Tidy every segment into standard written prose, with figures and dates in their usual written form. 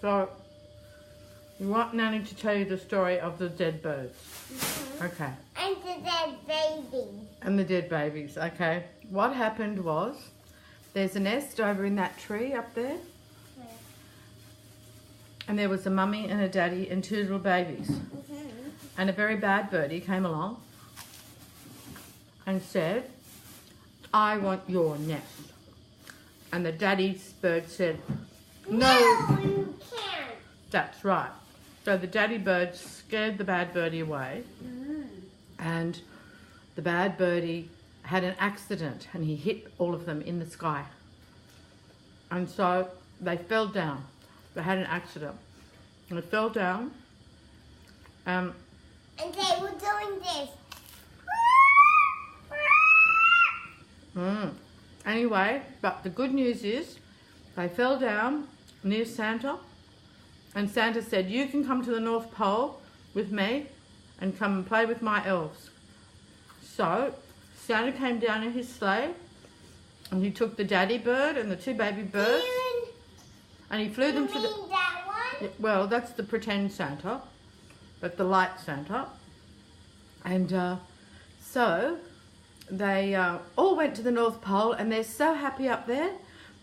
So, you want Nanny to tell you the story of the dead birds? Okay. And the dead baby. And the dead babies, okay. What happened was, there's a nest over in that tree up there. Where? And there was a mummy and a daddy and 2 little babies. And a very bad birdie came along and said, I want your nest. And the daddy's bird said, no, you can't. That's right. So the daddy bird scared the bad birdie away. And the bad birdie had an accident and he hit all of them in the sky. And so they fell down. They had an accident. And they fell down. And they were doing this. Anyway, but the good news is they fell down near Santa. And Santa said, you can come to the North Pole with me and come and play with my elves. So Santa came down in his sleigh and he took the daddy bird and the 2 baby birds and he flew them to the... that one? Well, that's the pretend Santa, but the light Santa. And so they all went to the North Pole and they're so happy up there.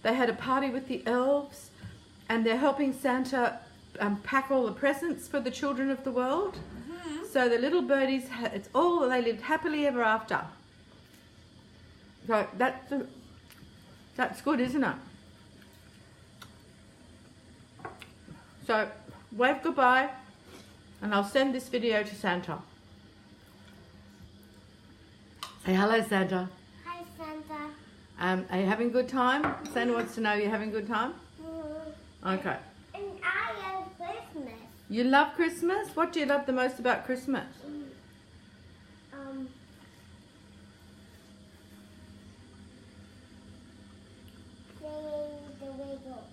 They had a party with the elves and they're helping Santa pack all the presents for the children of the world. So the little birdies, they lived happily ever after. So that's good, isn't it? So wave goodbye and I'll send this video to Santa. Say hello, Santa. Hi, Santa. Are you having a good time? Santa wants to know you're having a good time? Okay. And I love Christmas. You love Christmas? What do you love the most about Christmas? Singing the Wiggles.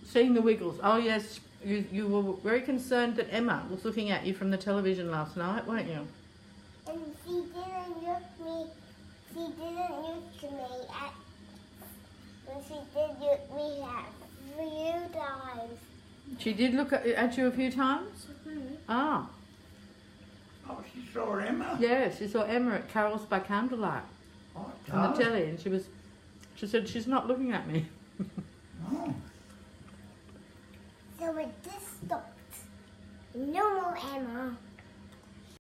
Seeing the Wiggles. Oh yes, you were very concerned that Emma was looking at you from the television last night, weren't you? And she didn't look me. She didn't look to me at. When she did look me at few times. She did look at you a few times? Ah. Oh, she saw Emma? Yeah, she saw Emma at Carol's by Candlelight on the telly and she said, she's not looking at me. Oh. So it just stopped. No more Emma.